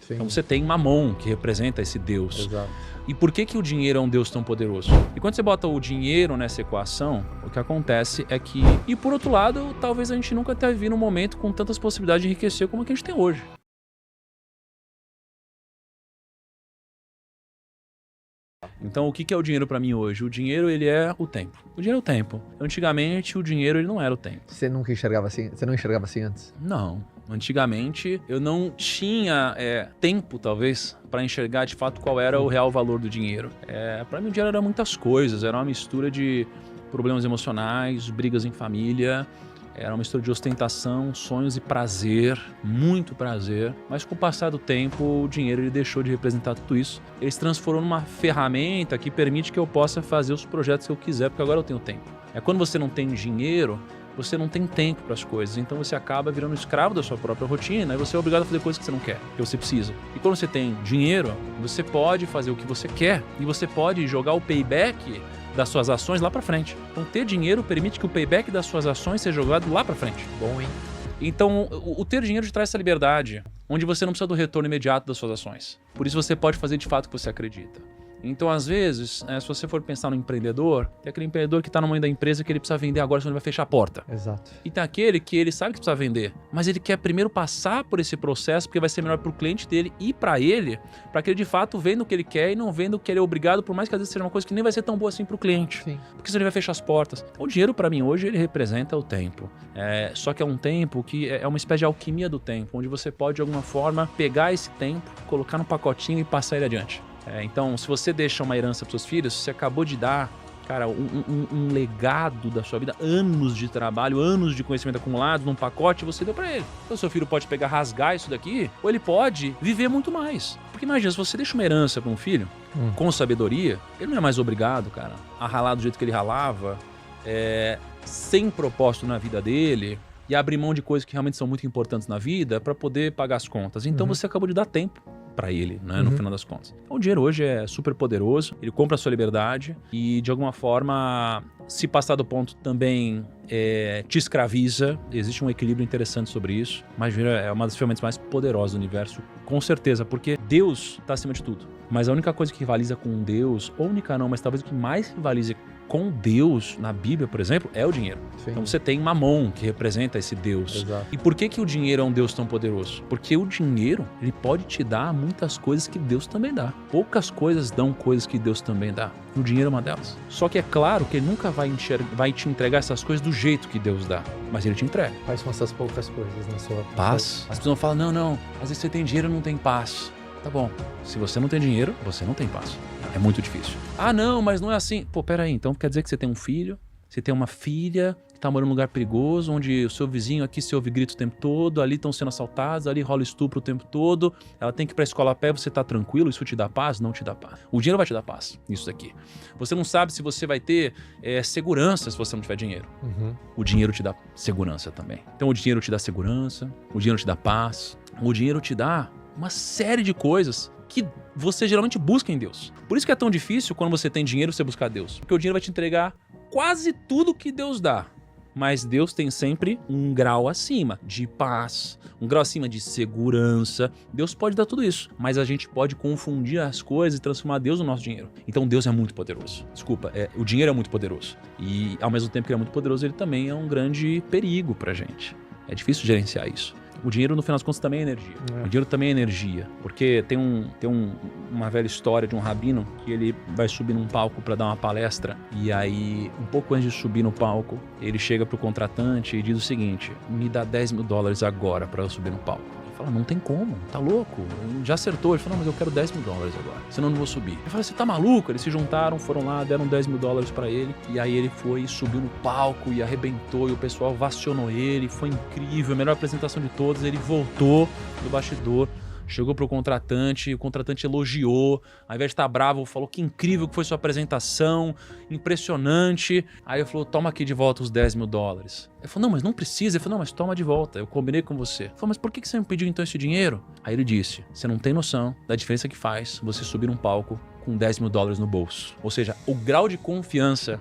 Sim. Então você tem Mamon, que representa esse Deus. Exato. E por que o dinheiro é um Deus tão poderoso? E quando você bota o dinheiro nessa equação, o que acontece é que... E por outro lado, talvez a gente nunca tenha vivido um momento com tantas possibilidades de enriquecer como a que a gente tem hoje. Então, o que é o dinheiro para mim hoje? O dinheiro, ele é o tempo. O dinheiro é o tempo. Antigamente, o dinheiro, ele não era o tempo. Você nunca enxergava assim? Você não enxergava assim antes? Não. Antigamente, eu não tinha tempo, talvez, para enxergar de fato qual era o real valor do dinheiro. Para mim, o dinheiro era muitas coisas. Era uma mistura de problemas emocionais, brigas em família. Era uma mistura de ostentação, sonhos e prazer, muito prazer. Mas com o passar do tempo, o dinheiro ele deixou de representar tudo isso. Ele se transformou numa ferramenta que permite que eu possa fazer os projetos que eu quiser, porque agora eu tenho tempo. Quando você não tem dinheiro, você não tem tempo para as coisas. Então você acaba virando escravo da sua própria rotina e você é obrigado a fazer coisas que você não quer, que você precisa. E quando você tem dinheiro, você pode fazer o que você quer e você pode jogar o payback das suas ações lá pra frente. Então ter dinheiro permite que o payback das suas ações seja jogado lá pra frente. Bom, hein? Então o ter dinheiro te traz essa liberdade, onde você não precisa do retorno imediato das suas ações. Por isso você pode fazer de fato o que você acredita. Então, às vezes, se você for pensar no empreendedor, tem aquele empreendedor que está no meio da empresa que ele precisa vender agora, senão ele vai fechar a porta. Exato. E tem aquele que ele sabe que precisa vender, mas ele quer primeiro passar por esse processo, porque vai ser melhor para o cliente dele e para ele, para que ele de fato venda o que ele quer e não venda o que ele é obrigado, por mais que às vezes seja uma coisa que nem vai ser tão boa assim para o cliente. Sim. Porque senão ele vai fechar as portas. O dinheiro, para mim, hoje, ele representa o tempo. Só que é um tempo que é uma espécie de alquimia do tempo, onde você pode, de alguma forma, pegar esse tempo, colocar no pacotinho e passar ele adiante. Então, se você deixa uma herança para seus filhos, você acabou de dar, cara, um legado da sua vida, anos de trabalho, anos de conhecimento acumulado num pacote, você deu para ele. Então, seu filho pode pegar, rasgar isso daqui, ou ele pode viver muito mais. Porque imagina, se você deixa uma herança para um filho, com sabedoria, ele não é mais obrigado, cara, a ralar do jeito que ele ralava, sem propósito na vida dele, e abrir mão de coisas que realmente são muito importantes na vida para poder pagar as contas. Então, você acabou de dar tempo para ele, né, no final das contas. Então, o dinheiro hoje é super poderoso, ele compra a sua liberdade e, de alguma forma, se passar do ponto também te escraviza. Existe um equilíbrio interessante sobre isso, mas o dinheiro é uma das ferramentas mais poderosas do universo, com certeza, porque Deus está acima de tudo. Mas a única coisa que rivaliza com Deus, ou única não, mas talvez o que mais rivaliza com Deus na Bíblia, por exemplo, é o dinheiro. Sim. Então você tem Mamon, que representa esse Deus. Exato. E por que o dinheiro é um Deus tão poderoso? Porque o dinheiro, ele pode te dar muitas coisas que Deus também dá. Poucas coisas dão coisas que Deus também dá. O dinheiro é uma delas. Só que é claro que ele nunca vai te entregar essas coisas do jeito que Deus dá. Mas ele te entrega. Quais são essas poucas coisas na sua... Paz. As pessoas falam, não, às vezes você tem dinheiro e não tem paz. Tá bom, se você não tem dinheiro, você não tem paz. É muito difícil. Ah, não, mas não é assim. Pô, peraí, então quer dizer que você tem um filho, você tem uma filha que tá morando num lugar perigoso, onde o seu vizinho aqui se ouve grito o tempo todo, ali estão sendo assaltados, ali rola estupro o tempo todo, ela tem que ir pra escola a pé, você tá tranquilo, isso te dá paz? Não te dá paz. O dinheiro vai te dar paz, isso daqui. Você não sabe se você vai ter segurança se você não tiver dinheiro. O dinheiro te dá segurança também. Então o dinheiro te dá segurança, o dinheiro te dá paz, o dinheiro te dá uma série de coisas que você geralmente busca em Deus. Por isso que é tão difícil quando você tem dinheiro você buscar Deus. Porque o dinheiro vai te entregar quase tudo que Deus dá. Mas Deus tem sempre um grau acima de paz, um grau acima de segurança. Deus pode dar tudo isso, mas a gente pode confundir as coisas e transformar Deus no nosso dinheiro. Então Deus é muito poderoso. Desculpa, o dinheiro é muito poderoso. E ao mesmo tempo que ele é muito poderoso, ele também é um grande perigo pra gente. É difícil gerenciar isso. O dinheiro, no final das contas, também é energia. O dinheiro também é energia. Porque tem uma velha história de um rabino que ele vai subir num palco para dar uma palestra. E aí, um pouco antes de subir no palco, ele chega pro contratante e diz o seguinte: me dá $10.000 agora para eu subir no palco. Ele fala, não tem como, tá louco? Ele já acertou. Ele falou, não, mas eu quero $10.000 agora, senão eu não vou subir. Ele fala, você tá maluco? Eles se juntaram, foram lá, deram $10.000 para ele. E aí ele foi e subiu no palco e arrebentou. E o pessoal vacionou ele. Foi incrível, a melhor apresentação de todas. Ele voltou do bastidor, chegou pro contratante, o contratante elogiou, ao invés de estar bravo, falou que incrível que foi sua apresentação, impressionante. Aí ele falou, toma aqui de volta os $10.000. Ele falou, não, mas não precisa. Ele falou, não, mas toma de volta, eu combinei com você. Ele falou, mas por que você me pediu então esse dinheiro? Aí ele disse, você não tem noção da diferença que faz você subir num palco com $10 mil no bolso. Ou seja, o grau de confiança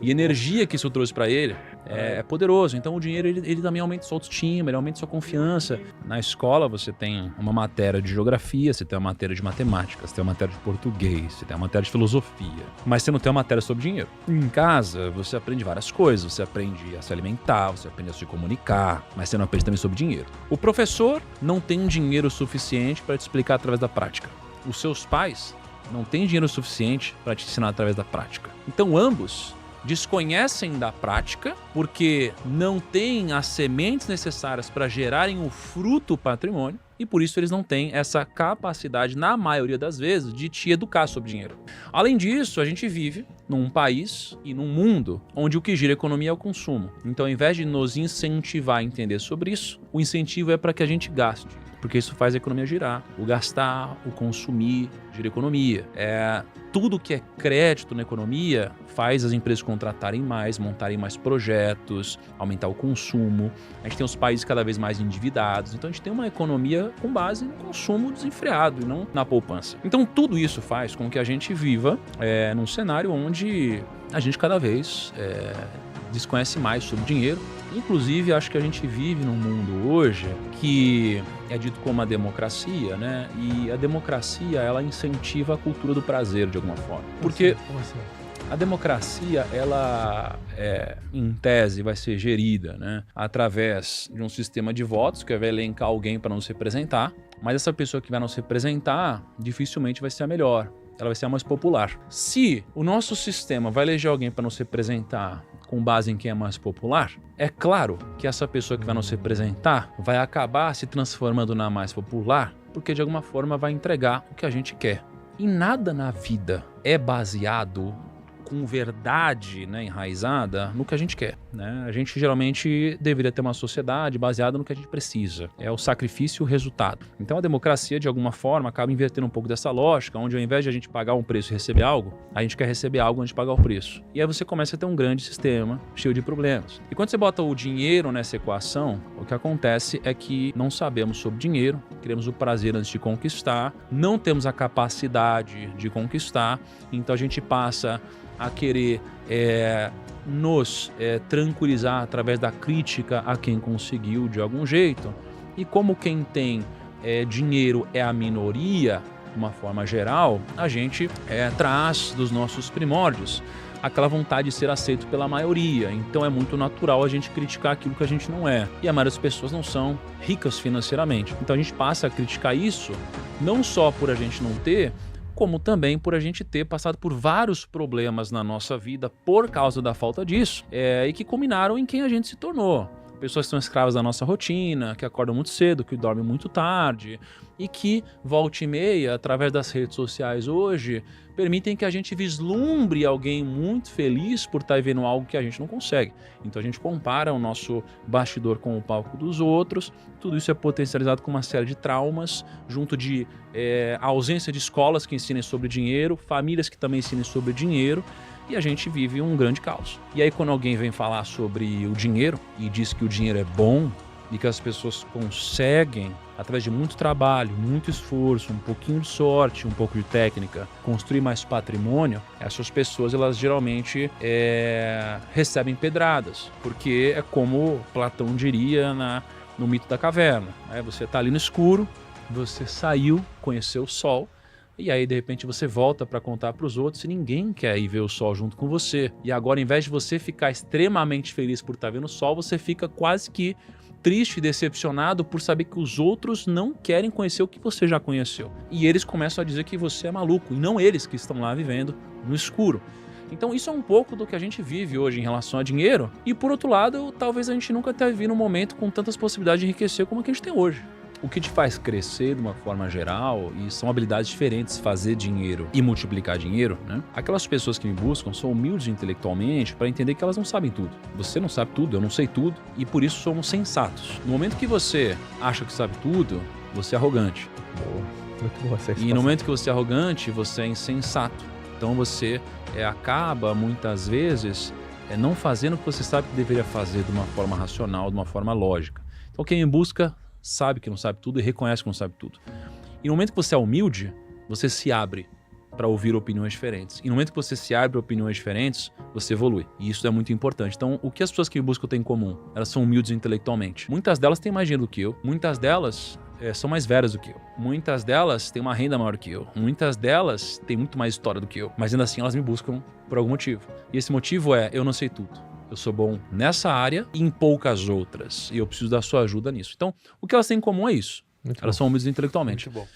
e energia que isso trouxe para ele é poderoso. Então o dinheiro ele também aumenta sua autoestima, ele aumenta sua confiança. Na escola você tem uma matéria de geografia, você tem uma matéria de matemática, você tem uma matéria de português, você tem uma matéria de filosofia, mas você não tem uma matéria sobre dinheiro. Em casa você aprende várias coisas, você aprende a se alimentar, você aprende a se comunicar, mas você não aprende também sobre dinheiro. O professor não tem dinheiro suficiente para te explicar através da prática. Os seus pais não têm dinheiro suficiente para te ensinar através da prática. Então ambos desconhecem da prática porque não têm as sementes necessárias para gerarem o fruto patrimônio e por isso eles não têm essa capacidade, na maioria das vezes, de te educar sobre dinheiro. Além disso, a gente vive num país e num mundo onde o que gira a economia é o consumo. Então, ao invés de nos incentivar a entender sobre isso, o incentivo é para que a gente gaste. Porque isso faz a economia girar. O gastar, o consumir, gira a economia. Tudo que é crédito na economia faz as empresas contratarem mais, montarem mais projetos, aumentar o consumo. A gente tem os países cada vez mais endividados. Então a gente tem uma economia com base no consumo desenfreado e não na poupança. Então tudo isso faz com que a gente viva num cenário onde a gente cada vez desconhece mais sobre dinheiro. Inclusive, acho que a gente vive num mundo hoje que é dito como uma democracia, né? E a democracia, ela incentiva a cultura do prazer, de alguma forma. Porque Como assim? a democracia, ela, em tese, vai ser gerida, né, através de um sistema de votos que vai elencar alguém para nos representar, mas essa pessoa que vai nos representar dificilmente vai ser a melhor. Ela vai ser a mais popular. Se o nosso sistema vai eleger alguém para nos representar com base em quem é mais popular, é claro que essa pessoa que vai nos representar vai acabar se transformando na mais popular, porque de alguma forma vai entregar o que a gente quer. E nada na vida é baseado com verdade, né, enraizada no que a gente quer, né? A gente geralmente deveria ter uma sociedade baseada no que a gente precisa. É o sacrifício e o resultado. Então a democracia, de alguma forma, acaba invertendo um pouco dessa lógica, onde ao invés de a gente pagar um preço e receber algo, a gente quer receber algo antes de pagar o preço. E aí você começa a ter um grande sistema cheio de problemas. E quando você bota o dinheiro nessa equação, o que acontece é que não sabemos sobre dinheiro, queremos o prazer antes de conquistar, não temos a capacidade de conquistar, então a gente passa a querer nos tranquilizar através da crítica a quem conseguiu de algum jeito. E como quem tem dinheiro é a minoria, de uma forma geral, a gente traz dos nossos primórdios aquela vontade de ser aceito pela maioria. Então é muito natural a gente criticar aquilo que a gente não é. E a maioria das pessoas não são ricas financeiramente. Então a gente passa a criticar isso não só por a gente não ter, como também por a gente ter passado por vários problemas na nossa vida por causa da falta disso, e que culminaram em quem a gente se tornou. Pessoas que são escravas da nossa rotina, que acordam muito cedo, que dormem muito tarde e que, volta e meia, através das redes sociais hoje, permitem que a gente vislumbre alguém muito feliz por estar vivendo algo que a gente não consegue. Então a gente compara o nosso bastidor com o palco dos outros, tudo isso é potencializado com uma série de traumas, junto de a ausência de escolas que ensinem sobre dinheiro, famílias que também ensinem sobre dinheiro, e a gente vive um grande caos. E aí quando alguém vem falar sobre o dinheiro e diz que o dinheiro é bom e que as pessoas conseguem, através de muito trabalho, muito esforço, um pouquinho de sorte, um pouco de técnica, construir mais patrimônio, essas pessoas elas geralmente recebem pedradas, porque é como Platão diria no mito da caverna. Você está ali no escuro, você saiu, conheceu o sol, e aí, de repente, você volta para contar para os outros e ninguém quer ir ver o sol junto com você. E agora, ao invés de você ficar extremamente feliz por estar vendo o sol, você fica quase que triste e decepcionado por saber que os outros não querem conhecer o que você já conheceu. E eles começam a dizer que você é maluco, e não eles que estão lá vivendo no escuro. Então isso é um pouco do que a gente vive hoje em relação a dinheiro. E por outro lado, talvez a gente nunca tenha vivido um momento com tantas possibilidades de enriquecer como a que a gente tem hoje. O que te faz crescer de uma forma geral, e são habilidades diferentes, fazer dinheiro e multiplicar dinheiro, né? Aquelas pessoas que me buscam são humildes intelectualmente para entender que elas não sabem tudo. Você não sabe tudo, eu não sei tudo, e por isso somos sensatos. No momento que você acha que sabe tudo, você é arrogante. Muito boa essa E expressão. no momento que você é arrogante, você é insensato. Então você acaba, muitas vezes, não fazendo o que você sabe que deveria fazer de uma forma racional, de uma forma lógica. Então quem me busca sabe que não sabe tudo e reconhece que não sabe tudo. E no momento que você é humilde, você se abre para ouvir opiniões diferentes. E no momento que você se abre para opiniões diferentes, você evolui. E isso é muito importante. Então, o que as pessoas que me buscam têm em comum? Elas são humildes intelectualmente. Muitas delas têm mais dinheiro do que eu. Muitas delas são mais velhas do que eu. Muitas delas têm uma renda maior que eu. Muitas delas têm muito mais história do que eu. Mas ainda assim, elas me buscam por algum motivo. E esse motivo é, eu não sei tudo. Eu sou bom nessa área e em poucas outras. E eu preciso da sua ajuda nisso. Então, o que elas têm em comum é isso. Muito Elas bom. são humildes intelectualmente. Muito bom.